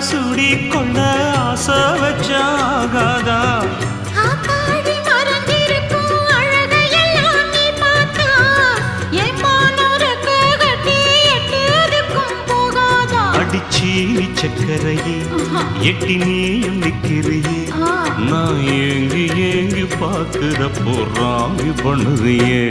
சூடிக்கொள்ள ஆசை வச்சாகாதா அடிச்சீனி சக்கரையே எட்டி நீயும் நிக்கிறியே நான் ஏங்கி ஏங்கி பார்க்கிறப்போ ராங்கி பண்ணுறியே